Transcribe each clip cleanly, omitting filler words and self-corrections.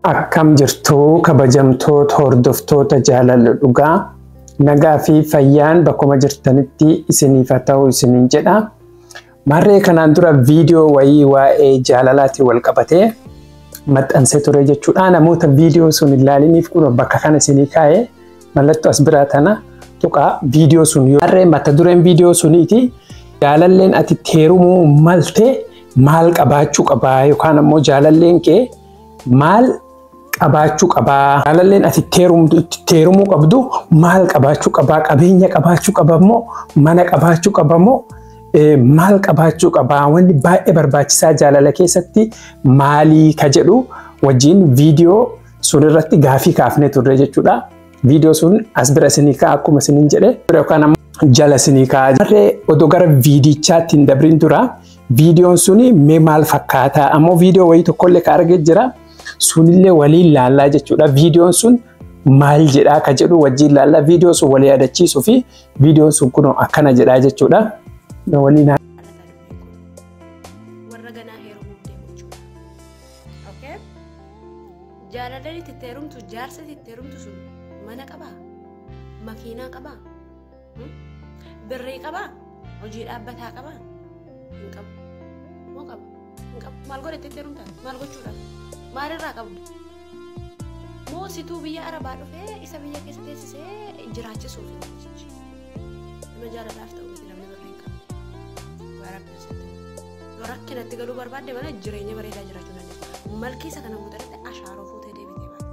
Akkam jirtu kabajamtoota hordoftoota jaalala dhugaa nagaa fi fayyaan bakkuma jirtanitti isiniif haa ta'u isiniin jedha. Marree kanaan dura viidiyoo wayii waa'ee jaalalaatti wal qabatee maxxansee ture jechuudha. Namoota viidiyoo sun ilaaliniif kun bakka kana isinii kaa'ee mallattoo as biraa tana tuqaa viidiyoo sun yoo marree mata dureen viidiyoo suniiti jaalalleen ati heerumuu malte maal qabaachuu qabaa yookaan ammoo jaalalleen kee maal qabaachuu qabaa jaalalleen ati heerumuu qabdu maal qabaachuu qabaa qabeenya qabaachuu qabammoo mana qabaachuu qabammoo maal qabaachuu qabaa wanni baay'ee barbaachisaa jaalala keessatti maalii ka jedhu wajjin viidiyoo sun irratti gaafii kaafnee turre jechuudha. Viidiyoo sun as bira isinii ka'a akkuma isiniin jedhe yookaan ammoo jala isinii ka'a. Marree odoo gara viidichaatti hin dabrin dura viidiyoon suni mee maal fakkaata ammoo viidiyoo wayii tokkollee ka argee jira. Sunillee waliin laallaa jechuudha. Viidiyoon sun maal jedhaa ka jedhu wajjin laallaa. Viidiyoo sun walii yaadachiisuu fi viidiyoon sun kun akkana jedhaa jechuudha. Waliin warra ganaa heerumuu deemu jechuudha. Okay? Jaalalli itti heerumtu jaarsa itti heerumtu sun mana qabaa? Makiinaa qabaa? Birrii qabaa? Hojii dhaabbataa qabaa? Hin qabu. Moo qaba? Hin qabu. Maal godhatti itti heerumtaa? Maal gochuudhaaf? Maalirraa qabdu? Moo situu biyya Arabaa dhufee isa biyya keessa teessisee jiraachisuuf nama jaalalaaf ta'u miti namni birrii hin qabu. Yoo rakkinatti galuu barbaadde mana jireenya bareedaa jiraachuu dandeessa. Malkii isa kana guutarratti ashaaroo fuutee deebitee baata.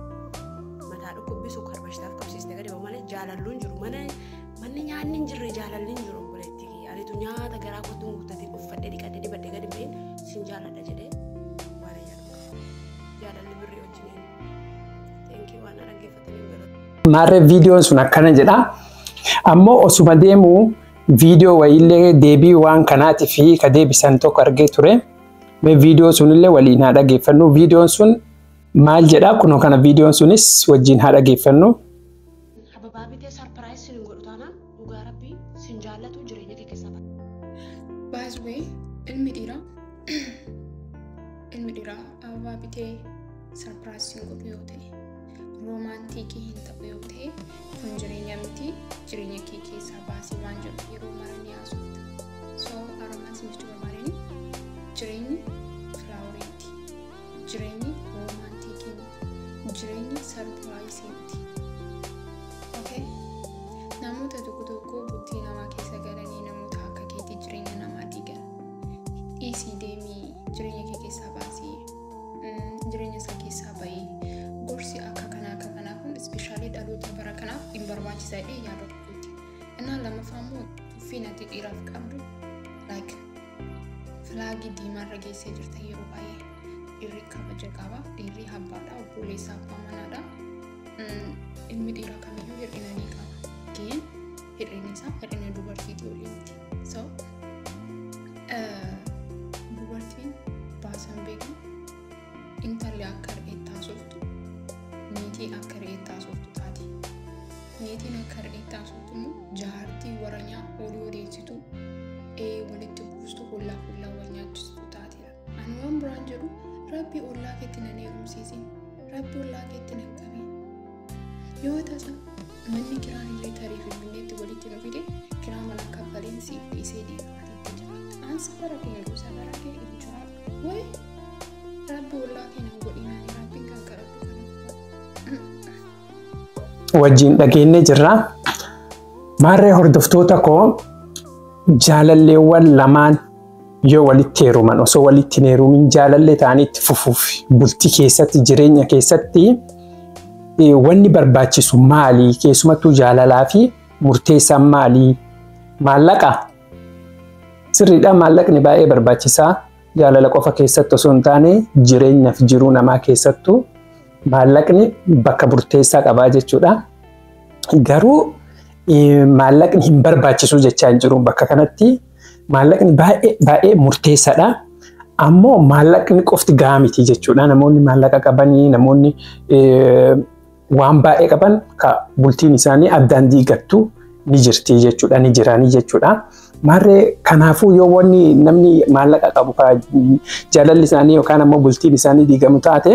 Mataa dhukkubbisu karbashtaaf qabsiistee gadi malee jaalalluun jiru. Manni nyaanni hin jirre jaalalli hin jiru buleetti. Anitu nyaata garaa kottuu guuttatee uffadhee dhiqadhee dibaddee gadi ba'een sin jaaladha jedhee. Marree viidiyoon sun akkana jedha. Ammoo osuma deemu viidiyoo wayiillee deebii waan kanaati fi ka deebisan tokko argee ture. Mee viidiyoo sunillee waliin haa dhageeffannu. Viidiyoon sun maal jedha? Kunoo kana viidiyoon sunis wajjin haa dhageeffannu. Ababaa bitee sarpiraayiz sin godhu taanaan dhugaa rabbii sin jaallatu jireenya kee keessa baata. By the way, ilmi dhiiraa ababaa bitee sarpiraayiz sin godhu yoo ta'e romaantiikii hin ta'u yoo ta'e kun jireenya miti jireenya kee keessaa baasii waan jedhu yeroo mara ni haasofta. So aromaansi miti barbaadani jireenyi filaawuriiti, jireenyi romaantiikii miti, jireenyi sarpiraayiziiti. Okay? Namoota tokko bultii namaa keessa galanii namoota akka keetii jireenya namaa diigan dhiisii deemii jireenya kee keessaa baasii jireenya isaa keessaa bahii gorsi akka especially dhaloota bara kanaaf hin barbaachisaadhe yaada tokkotti. Innaan lammaffaa immoo uffiin ati dhiiraaf qabdu like filaagii diimaarra geessee jirta yeroo baay'ee dhiirri kabaja qaba, dhiirri abbaadha, obboleessaa abbaa manaadha. Ilmi dhiiraa kamiyyuu hir'ina ni qaba. Ga'een hir'inni isaa hir'ina dubartiitii olii miti. So dubartiin baasan beeku intalli akka re'eettaa sooftu niitiin akka re'eettaa sooftu taati. Niitiin akka re'eettaa sooftu immoo jaartii waranyaa olii odeessitu walitti buustu hollaa wal nyaachistu taatedha. Ani waan biraan jedhu rabbi ollaa keetti nan heerumsiisin, rabbi ollaa keetti nan qabee. Yoo tasa manni kiraan illee tarii Finfinneetti walitti nu fide kiraa mana kaffaleen siif dhiisee deematiitti jiraata. Ansa bara kee gosa bara kee hin jiraatu. Wayi rabbi ollaa kee nan godhinaan rabbiin kan kadhatu kana. Wajjin dhageenye jirra. Marree hordoftoota koo jaalalleewwan lamaan yoo walitti heeruman osoo walitti hin heerumin jaalallee ta'anii itti fufuuf bultii keessatti jireenya keessatti wanni barbaachisu maali? Keessumattuu jaalalaa fi murteessaan maali? Maallaqa? Sirriidha, maallaqni baay'ee barbaachisaa. Jaalala qofa keessatti osoo hin taane jireenyaaf jiruu namaa keessattuu maallaqni bakka murteessaa qabaa jechuudha. Garuu maallaqni hin barbaachisu jechaa hin jiru bakka kanatti. Maallaqni baay'ee murteessaadha. Ammoo maallaqni qofti gahaa miti jechuudha. Namoonni maallaqa qabanii, namoonni waan baay'ee qaban ka bultiin isaanii addaan diigattu ni jirti jechuudha, ni jiranii jechuudha. Marree kanaafuu yoo wanni namni maallaqa qabu jaalalli isaanii yookaan ammoo bultiin isaanii diigamu taate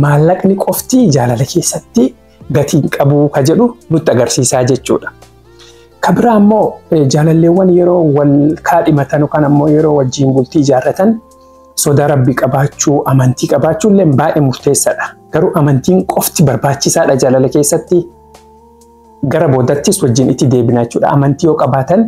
maallaqni qofti jaalala keessatti gatiin qabu ka jedhu nutti agarsiisaa jechuudha. Kabira ammoo jaalalleewwan yeroo wal kaadhimatan yookaan ammoo yeroo wajjin bultii ijaarratan sodaa Rabbii qabaachuu, amantii qabaachuu illee baay'ee murteessaadha. Garuu amantiin qofti barbaachisaadha jaalala keessatti. Gara boodattis wajjin itti deebina jechuudha. Amantii yoo qabaatan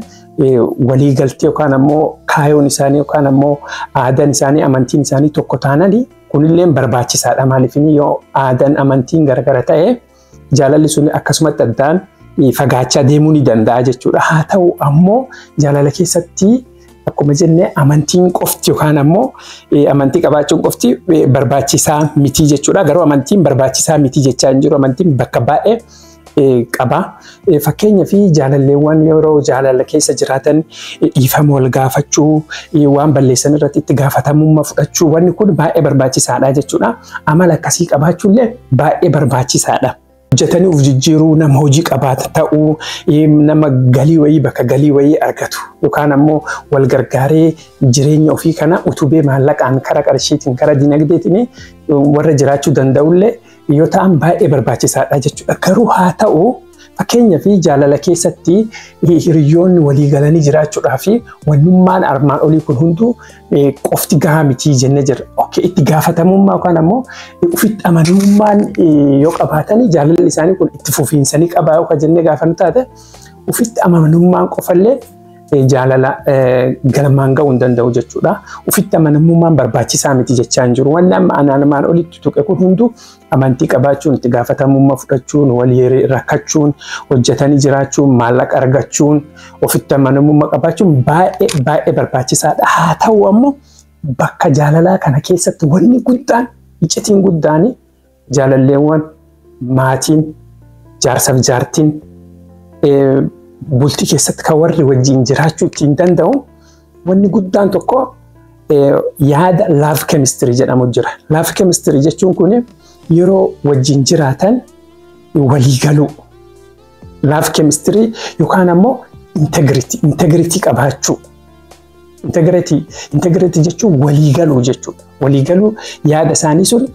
walii galtee yookaan ammoo kaayoon isaanii yookaan ammoo aadaan isaanii amantiin isaanii tokko taananii kunillee barbaachisaadha. Maaliif yoo aadaan amantiin garagara ta'e jaalalli sun akkasumatti addaan fagaachaa deemuu ni danda'a jechuudha. Haa ta'u ammoo jaalala keessatti akkuma jenne amantiin qofti yookaan ammoo amantii qabaachuun qofti barbaachisaa miti jechuudha. Garuu amantiin barbaachisaa miti jechaa hin jiru. Amantiin bakka baay'ee qaba. Fakkeenyaa fi jaalalleewwan yeroo jaalala keessa jiraatan dhiifama wal gaafachuu, waan balleessan irratti itti gaafatamummaa fudhachuu wanni kun baay'ee barbaachisaadha jechuudha. Amala akkasii qabaachuullee baay'ee barbaachisaadha. Hojjetanii of jijjiiruu, nama hojii qabaata ta'uu, nama galii wayii bakka galii wayii argatu yookaan ammoo wal gargaaree jireenya ofii kana utubee maallaqaan karaa qarshiitiin karaa dinagdeetiin warra jiraachuu danda'ullee yoo ta'an baay'ee barbaachisaadha jechuudha. Garuu haa ta'u fakkeenyaa fi jaalala keessatti hiriyoonni walii galanii jiraachuudhaa fi wannummaan armaan olii kun hunduu qofti gahaa miti jennee jirra. Itti gaafatamummaa yookaan ammoo ofitti amanamummaan yoo qabaatanii jaalalli isaanii kun itti fufiinsanii qabaa yookaan jennee gaafa nu taate ofitti amanamummaan qofallee jaalala galmaan ga'uu hin danda'u jechuudha. Ofitti amanamummaan barbaachisaa miti jechaa hin jiru. Wanni amma armaan olitti tuqe kun hunduu amantii qabaachuun, itti gaafatamummaa fudhachuun, walii rakkachuun, hojjetanii jiraachuun, maallaqa argachuun, ofitti amanamummaa qabaachuun baay'ee barbaachisaadha. Haa ta'u ammoo bakka jaalalaa kana keessatti wanni guddaan, iccitiin guddaan jaalalleewwan maatiin, jaarsaaf jaartiin bultii keessatti kan warri wajjin jiraachuu ittiin danda'u wanni guddaan tokko yaada love chemistry jedhamu jira. Love chemistry jechuun kun yeroo wajjin jiraatan walii galuu. Love chemistry yookaan ammoo integrity qabaachuu. Integrity jechuun walii galuu jechuudha. Walii galuu yaada isaanii sun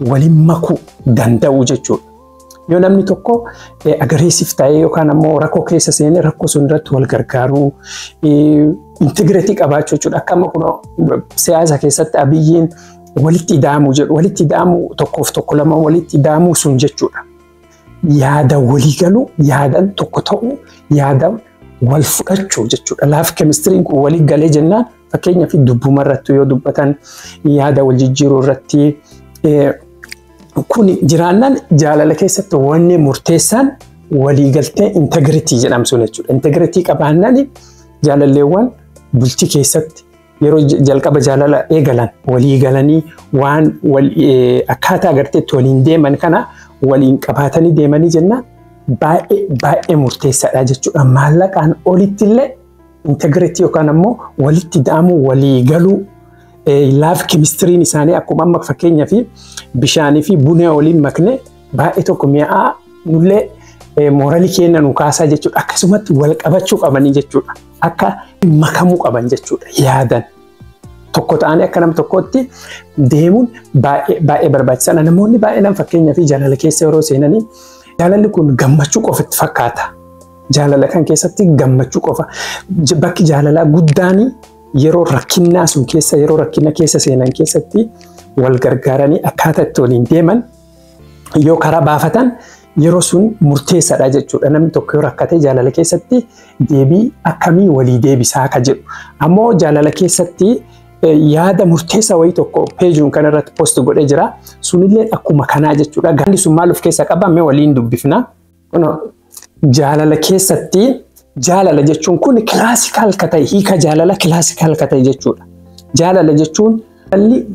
waliin makuu danda'u jechuudha. Yoo namni tokko aggressive ta'ee yookaan ammoo rakkoo keessa seenee rakkoo sun irratti wal gargaaruu, integrity qabaachuu jechuudha. Akka amma kun siyaasa keessatti Abiyyiin walitti ida'amuu jedhu. Walitti ida'amuu tokkoof tokko lama walitti ida'amuu sun jechuudha. Yaada walii galuu, yaadaan tokko ta'uu, yaada wal fudhachuu jechuudha. Love chemistry kun walii galee jennaan fakkeenyaa fi dubbuma irratti yoo dubbatan yaada wal jijjiiruu irratti kun jiraannaan jaalala keessatti wanni murteessaan waliigaltee integrity jedhamsu jechuudha. Integrity qabaannaan jaalalleewwan bultii keessatti yeroo jalqaba jaalala eegalan walii galanii waan akkaataa agarteetti waliin deeman kana waliin qabaatanii deemanii jennaan baay'ee murteessaadha jechuudha. Maallaqaan olitti illee integrity yookaan ammoo walitti ida'amuu walii galuu love chemistry isaanii akkuma amma fakkeenyaa fi bishaanii fi buna waliin makne baay'ee tokko mi'aa nullee mooralii keenya nu kaasaa jechuudha. Akkasumatti wal qabachuu qabanii jechuudha. Akka makamuu qaban jechuudha. Yaadan tokko ta'anii akka nama tokkotti deemuun baay'ee barbaachisaadha. Namoonni baay'inaan fakkeenyaa fi jaalala keessa yeroo seenanii jaalalli kun gammachuu qofatti fakkaata. Jaalala kan keessatti gammachuu qofa. Bakki jaalalaa guddaanii yeroo rakkinaa sun keessa yeroo rakkina keessa seenan keessatti wal gargaaranii akkaataa itti waliin deeman yoo karaa baafatan yeroo sun murteessaadha jechuudha. Namni tokko yoo rakkate jaalala keessatti deebii akkamii walii deebisaa akka jedhu. Ammoo jaalala keessatti yaada murteessaa wayii tokko peejiin kana irratti post godhee jira. Sunillee akkuma kanaa jechuudha. Gandi sun maal of keessaa qaba? Mee waliin dubbifna. Jaalala keessatti jaalala jechuun kun kilaasikaal ka ta'e hiika jaalala kilaasikaal ka ta'e jechuudha. Jaalala jechuun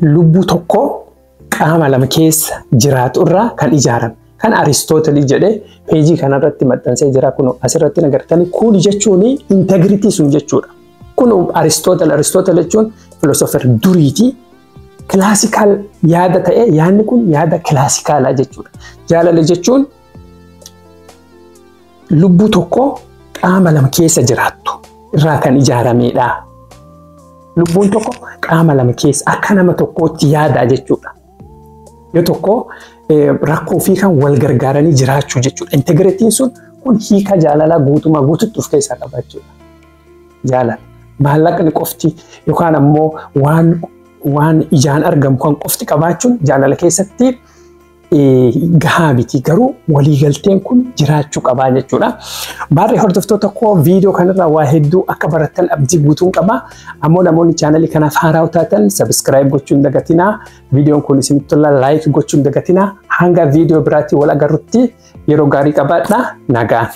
lubbuu tokko qaama lama keessa jiraatu irraa kan ijaarame. Kan Aristootelii jedhee peejii kanarratti maxxansee jira. Kun asirratti agartanii kun jechuun integrity sun jechuudha. Kun Aristootel jechuun filoosofer duriiti. Kilaasikaal yaada ta'e yaadni kun yaada kilaasikaalaa jechuudha. Jaalala jechuun lubbuu tokko qaama lama keessa jiraattu irraa kan ijaaramedha. Lubbuun tokko qaama lama keessa akka nama tokkootti yaada jechuudha. Yoo tokko rakkoo fi kan wal gargaaranii jiraachuu jechuudha. Integratiin sun kun hiika jaalalaa guutumaa guututti of keessaa qaba jechuudha. Jaalala. Maallaqni qofti yookaan ammoo waan ijaan argamu kan qofti qabaachuun jaalala keessatti gahaa miti. Garuu waliigalteen kun jiraachuu qabaa jechuudha. Baarree hordoftoota koo viidiyoo kanarraa waa hedduu akka barattan abdii guutuun qaba. Ammoo namoonni chaanalii kanaaf haaraa taatan sabiskiraayib gochuun dagatinaa. Viidiyoon kun isinitti tola laayik gochuun dagatinaa. Hanga viidiyoo biraatti wal agarrutti yeroo gaarii qabaadhaa. Nagaan.